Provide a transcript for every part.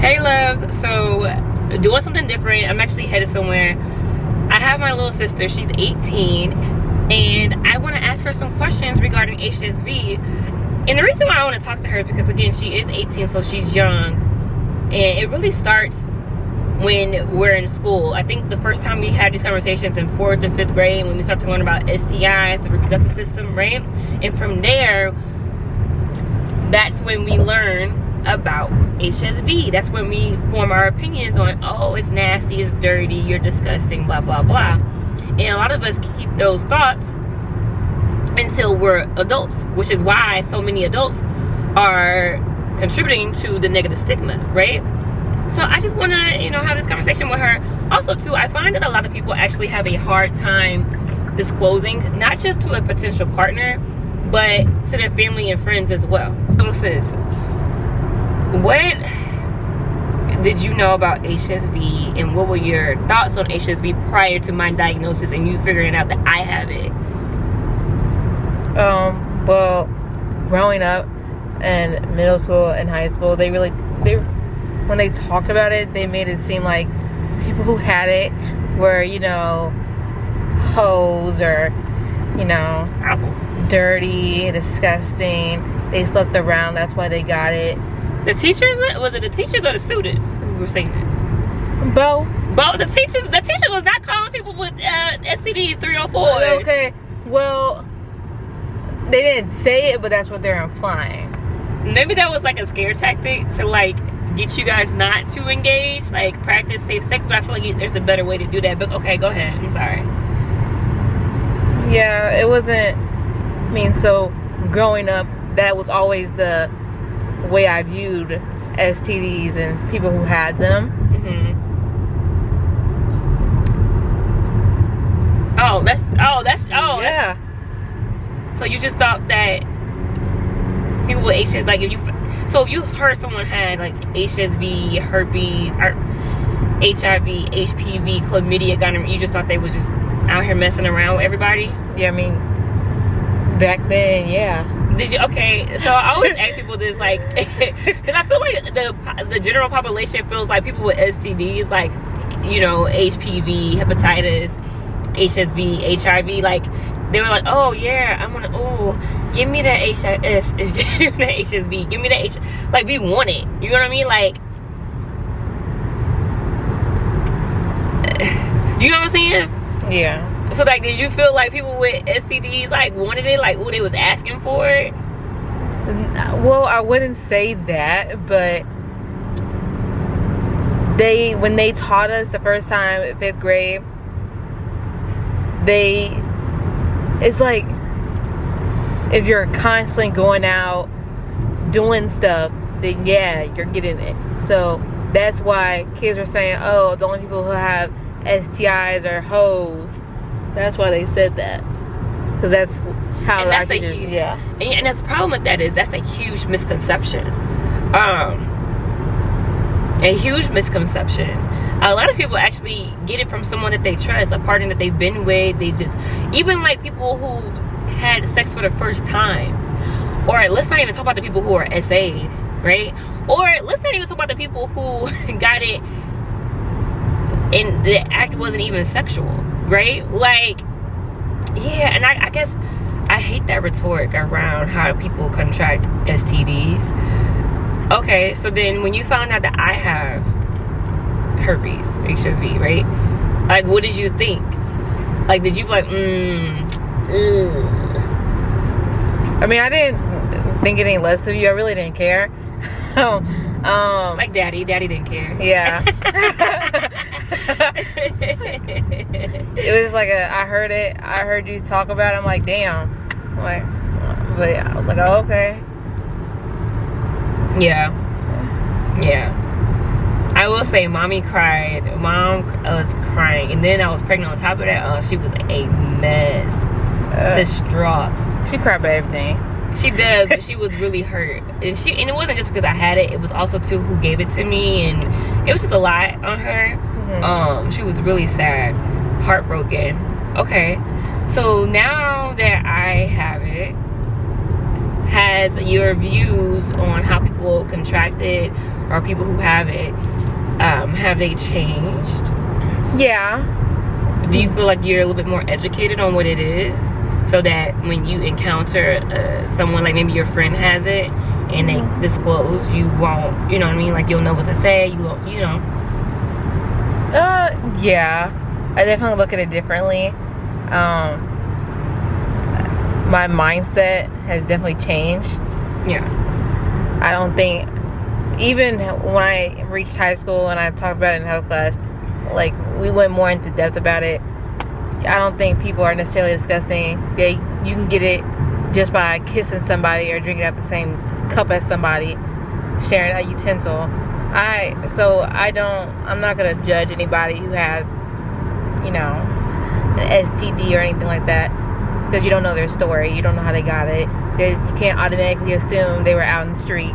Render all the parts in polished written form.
Hey loves, so doing something different. I'm actually headed somewhere. I have my little sister, she's 18, and I want to ask her some questions regarding HSV. And the reason why I want to talk to her is because, again, she is 18, so she's young, and it really starts when we're in school. I think the first time we had these conversations in 4th and 5th grade, when we start to learn about STIs, the reproductive system, right? And from there, that's when we learn about HSV. That's when we form our opinions on, oh, it's nasty, it's dirty, you're disgusting, blah blah blah. And a lot of us keep those thoughts until we're adults, which is why so many adults are contributing to the negative stigma, right? So I just want to, have this conversation with her. Also too, I find that a lot of people actually have a hard time disclosing, not just to a potential partner, but to their family and friends as well. Little sis, what did you know about HSV, and what were your thoughts on HSV prior to my diagnosis and you figuring out that I have it? Well, growing up in middle school and high school, when they talked about it, they made it seem like people who had it were, hoes or, dirty, disgusting. They slept around, that's why they got it. The teachers? Was it the teachers or the students who were saying this? Both. The teacher was not calling people with STDs 304. Okay, well, they didn't say it, but that's what they're implying. Maybe that was like a scare tactic to like get you guys not to engage, like practice safe sex, but I feel like there's a better way to do that. But okay, go ahead, I'm sorry. Yeah, it wasn't, so growing up, that was always the way I viewed STDs and people who had them. Yeah. So you just thought that people with HSV, like if you heard someone had like HSV, herpes, or HIV, HPV, chlamydia, gonorrhea, you just thought they was just out here messing around with everybody? Yeah, back then, yeah. Did you? Okay, so I always ask people this, like, because I feel like the general population feels like people with STDs, like, HPV, hepatitis, HSV, HIV, like, they were like, oh yeah, give me that HSV, give me that like, we want it, you know what I mean? Like, you know what I'm saying? Yeah. So like, did you feel like people with STDs like wanted it, like, oh, they was asking for it? Well, I wouldn't say that, but when they taught us the first time in 5th grade, it's like, if you're constantly going out doing stuff, then yeah, you're getting it. So that's why kids are saying, oh, the only people who have STIs are hoes. That's why they said that, because that's how our teachers, yeah. And that's the problem with that, is that's a huge misconception. A huge misconception. A lot of people actually get it from someone that they trust, a partner that they've been with. They just, even like people who had sex for the first time, or let's not even talk about the people who are SA'd, right? Or let's not even talk about the people who got it and the act wasn't even sexual, right? Like, yeah. And I guess I hate that rhetoric around how people contract STDs. Okay, so then when you found out that I have herpes, HSV, right? Like, what did you think? Like, did you like, I didn't think any less of you. I really didn't care. Like daddy didn't care. Yeah. It was like I heard you talk about it. I'm like, damn. But I was like, oh, okay. Yeah. I will say, mommy cried. Mom was crying, and then I was pregnant on top of that. She was a mess. Distraught. She cried about everything. She does, but she was really hurt, and it wasn't just because I had it. It was also too who gave it to me, and it was just a lot on her. She was really sad, heartbroken. Okay, so now that I have it, has your views on how people contract it or people who have it, have they changed? Yeah. Do you feel like you're a little bit more educated on what it is, so that when you encounter someone, like maybe your friend has it and they disclose, you won't, you know what I mean, like you'll know what to say, you won't, you know? Yeah, I definitely look at it differently. My mindset has definitely changed. Yeah. I don't think, even when I reached high school and I talked about it in health class, like we went more into depth about it. I don't think people are necessarily disgusting. You can get it just by kissing somebody or drinking out the same cup as somebody, sharing a utensil. I'm not gonna judge anybody who has, you know, an STD or anything like that, because you don't know their story. You don't know how they got it. You can't automatically assume they were out in the streets.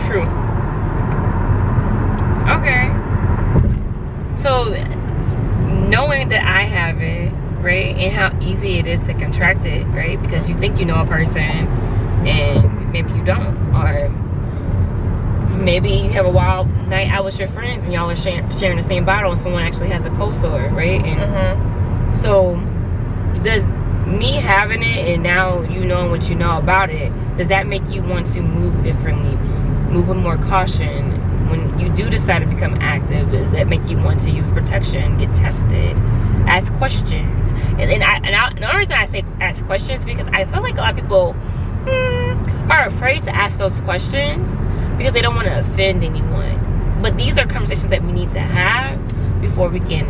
True. Okay. So, knowing that I have it, right, and how easy it is to contract it, right, because you think you know a person and maybe you don't, or maybe you have a wild night out with your friends and y'all are sharing the same bottle and someone actually has a cold sore, right? And so does me having it and now you knowing what you know about it, does that make you want to move differently, move with more caution? When you do decide to become active, does that make you want to use protection, get tested, ask questions? And the only reason I say ask questions, because I feel like a lot of people are afraid to ask those questions because they don't want to offend anyone. But these are conversations that we need to have before we can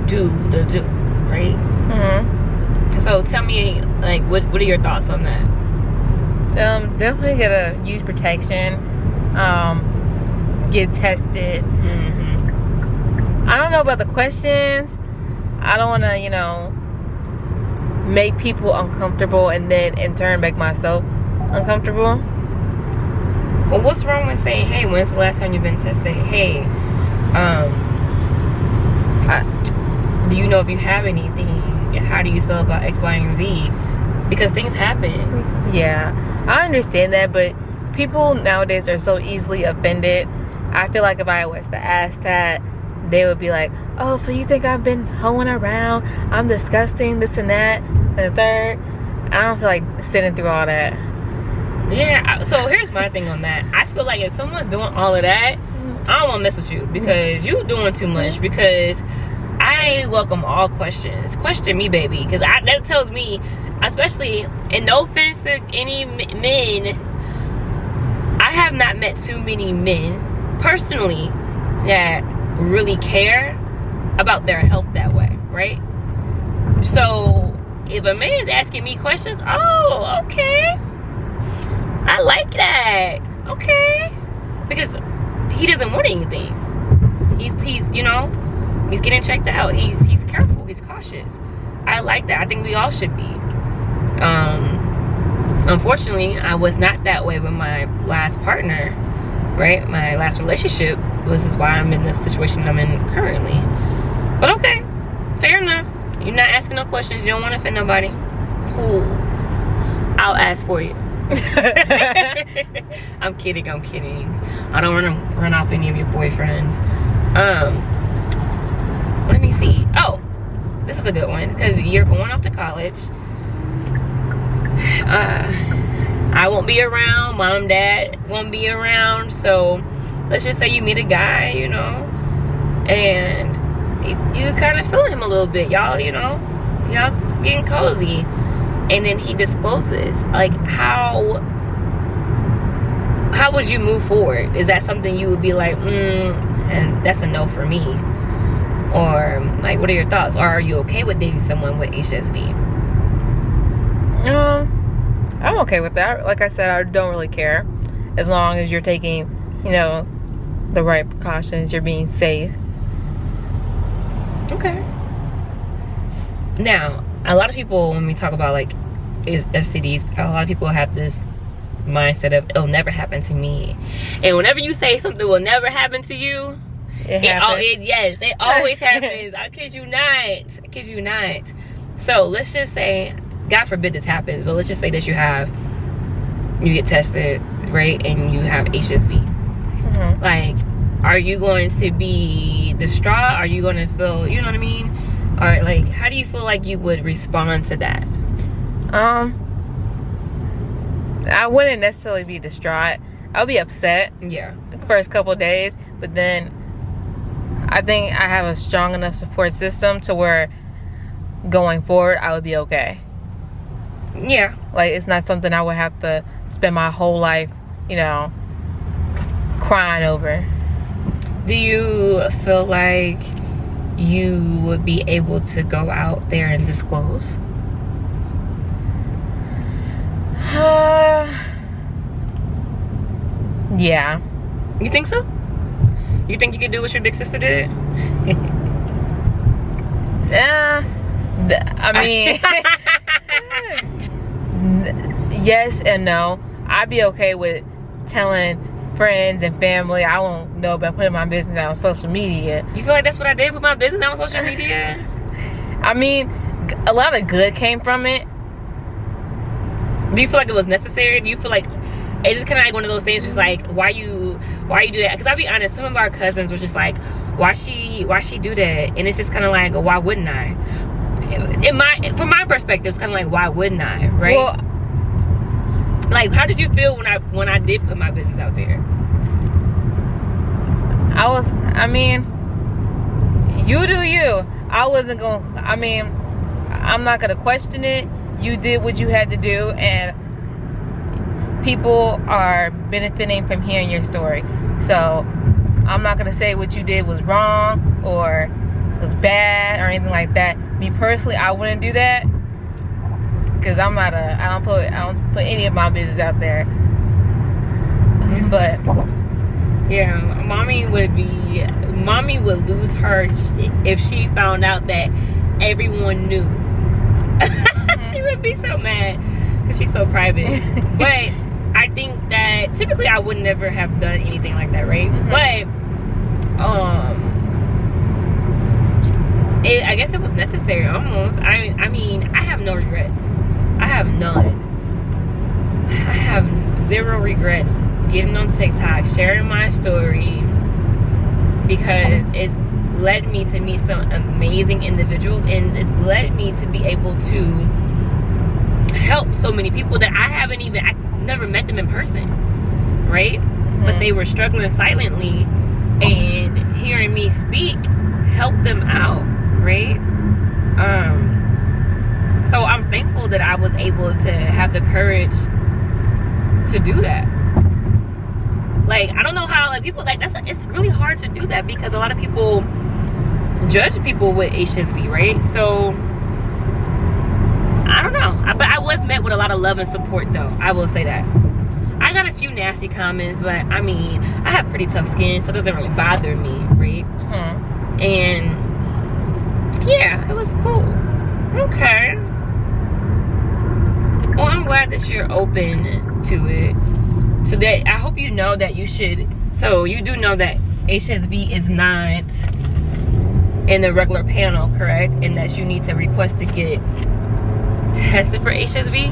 do, right? So tell me, like, what are your thoughts on that? Definitely gotta use protection. Get tested. I don't know about the questions. I don't want to, you know, make people uncomfortable and then in turn make myself uncomfortable. Well, what's wrong with saying, hey, when's the last time you've been tested? Hey, do you know if you have anything? How do you feel about X, Y, and Z? Because things happen. Yeah, I understand that, but people nowadays are so easily offended. I feel like if I was to ask that, they would be like, oh, so you think I've been hoeing around? I'm disgusting, this and that, and the third. I don't feel like sitting through all that. Yeah, so here's my thing on that. I feel like if someone's doing all of that, I don't want to mess with you because you doing too much. Because I welcome all questions. Question me, baby, because that tells me, especially, and no offense to any men, I have not met too many men personally that really care about their health that way, right? So if a man is asking me questions, oh, okay, I like that, okay, because he doesn't want anything. He's you know, he's getting checked out. He's careful. He's cautious. I like that. I think we all should be. Unfortunately, I was not that way with my last partner, right? My last relationship. This is why I'm in this situation I'm in currently. But okay, fair enough. You're not asking no questions. You don't want to offend nobody. Cool. I'll ask for you. I'm kidding. I don't want to run off any of your boyfriends. Let me see. Oh, this is a good one because you're going off to college. I won't be around. Mom and dad won't be around. So let's just say you meet a guy, you know, and you kind of feel him a little bit. Y'all, you know, y'all getting cozy. And then he discloses. Like, how would you move forward? Is that something you would be like, and that's a no for me? Or, like, what are your thoughts? Or are you okay with dating someone with HSV? I'm okay with that. Like I said, I don't really care. As long as you're taking, you know, the right precautions, you're being safe. Okay. Now, a lot of people, when we talk about, like, STDs, a lot of people have this mindset of, it'll never happen to me. And whenever you say something will never happen to you, yes, it always happens. I kid you not. So let's just say, God forbid this happens, but let's just say that you get tested, right, and you have HSV. Like, are you going to be distraught? Are you going to feel, you know what I mean? Or like, how do you feel like you would respond to that? I wouldn't necessarily be distraught. I'll be upset. Yeah. The first couple of days, but then I think I have a strong enough support system to where going forward I would be okay. Yeah. Like, it's not something I would have to spend my whole life, you know, crying over. Do you feel like you would be able to go out there and disclose? Yeah. You think so? You think you could do what your big sister did? I mean, yes and no. I'd be okay with telling friends and family. I won't know about putting my business out on social media. You feel like that's what I did with my business out on social media? I mean, a lot of good came from it. Do you feel like it was necessary? Do you feel like it's just kind of like one of those things, just like, why you do that? Because I'll be honest, some of our cousins were just like, why she do that? And it's just kind of like, why wouldn't I? From my perspective, it's kind of like, why wouldn't I? Right? Well, like, how did you feel when I did put my business out there? I mean, you do you. I wasn't going, I'm not going to question it. You did what you had to do, and people are benefiting from hearing your story. So I'm not going to say what you did was wrong or was bad or anything like that. Me personally, I wouldn't do that, because I don't put any of my business out there. But yeah, mommy would lose her if she found out that everyone knew. She would be so mad because she's so private. But I think that typically I would never have done anything like that, right? But I guess it was necessary almost. I mean, I have no regrets. I have none. I have zero regrets getting on TikTok, sharing my story, because it's led me to meet some amazing individuals, and it's led me to be able to help so many people that I never met them in person, right? But they were struggling silently, and hearing me speak helped them out, right? So I'm thankful that I was able to have the courage to do that. Like, I don't know how, like, people, like, it's really hard to do that, because a lot of people judge people with HSV, right? So I don't know, but I was met with a lot of love and support, though. I will say that. I got a few nasty comments, but I mean, I have pretty tough skin, so it doesn't really bother me, right? And yeah, it was cool. Okay. Well, I'm glad that you're open to it. So that, I hope you know that you should, so you do know that HSV is not in the regular panel, correct? And that you need to request to get tested for HSV?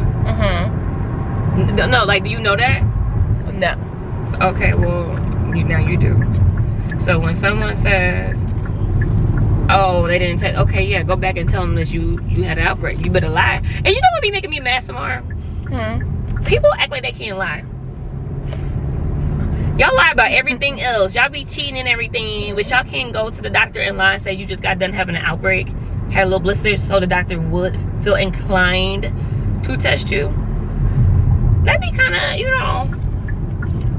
No, like, do you know that? no. Okay, well, now you do. So when someone says, oh, they didn't test, okay, yeah, go back and tell them that you had an outbreak. You better lie. And you know what be making me mad, Samara? People act like they can't lie. Y'all lie about everything else. Y'all be cheating and everything, but y'all can't go to the doctor and lie and say you just got done having an outbreak, had little blisters, so the doctor would feel inclined to test you. That'd be kind of, you know,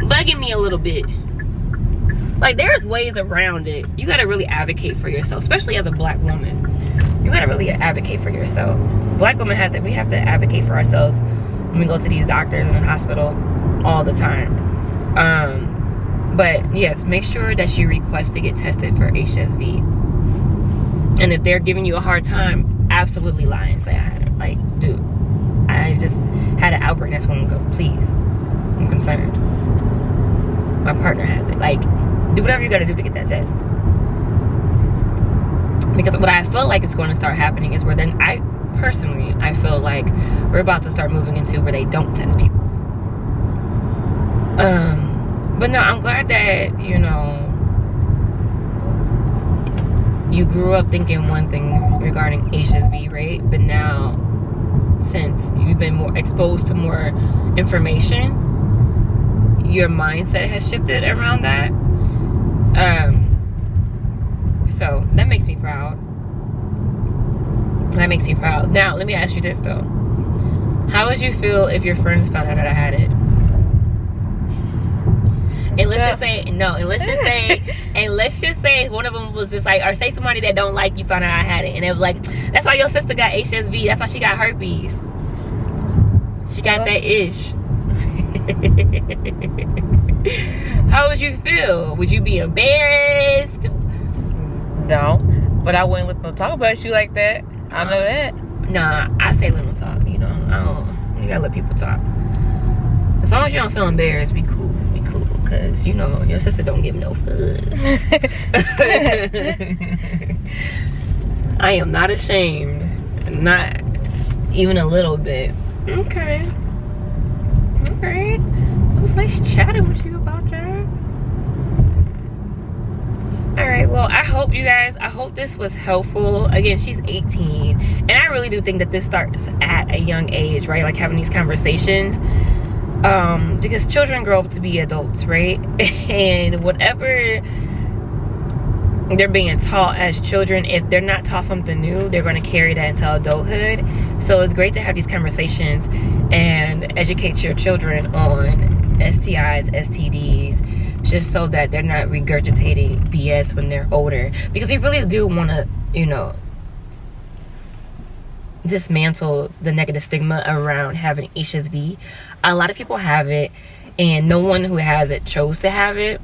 bugging me a little bit. Like, there's ways around it. You gotta really advocate for yourself, especially as a black woman. You gotta really advocate for yourself. Black women we have to advocate for ourselves when we go to these doctors in the hospital all the time. But yes, make sure that you request to get tested for HSV. And if they're giving you a hard time, absolutely lie and say, I had it. Like, dude, I just had an outbreak. That's when I'm going, please, I'm concerned. My partner has it. Like, do whatever you gotta do to get that test. Because what I feel like is going to start happening is where then I feel like we're about to start moving into where they don't test people. But no, I'm glad that, you know, you grew up thinking one thing regarding HSV, right? But now, since you've been more exposed to more information, your mindset has shifted around that. So that makes me proud. That makes me proud. Now, let me ask you this though. How would you feel if your friends found out that I had it? And let's just say, no, and let's just say one of them was just like, or say somebody that don't like you found out I had it. And it was like, that's why your sister got HSV. That's why she got herpes. She got that ish. How would you feel? Would you be embarrassed? No, but I wouldn't let them talk about you like that. I know that. Nah, I say let them talk, you know. You gotta let people talk. As long as you don't feel embarrassed, be cool. Be cool. Because, you know, your sister don't give no fuss. I am not ashamed. Not even a little bit. Okay. Alright. It was nice chatting with you about that. Alright, well, I hope you guys, I hope this was helpful. Again, she's 18. And I really do think that this starts at a young age, right? Like having these conversations. Because children grow up to be adults, right? And whatever they're being taught as children, if they're not taught something new, they're going to carry that into adulthood. So it's great to have these conversations and educate your children on STIs, STDs, just so that they're not regurgitating BS when they're older. Because we really do want to, you know, dismantle the negative stigma around having HSV. A lot of people have it, and no one who has it chose to have it.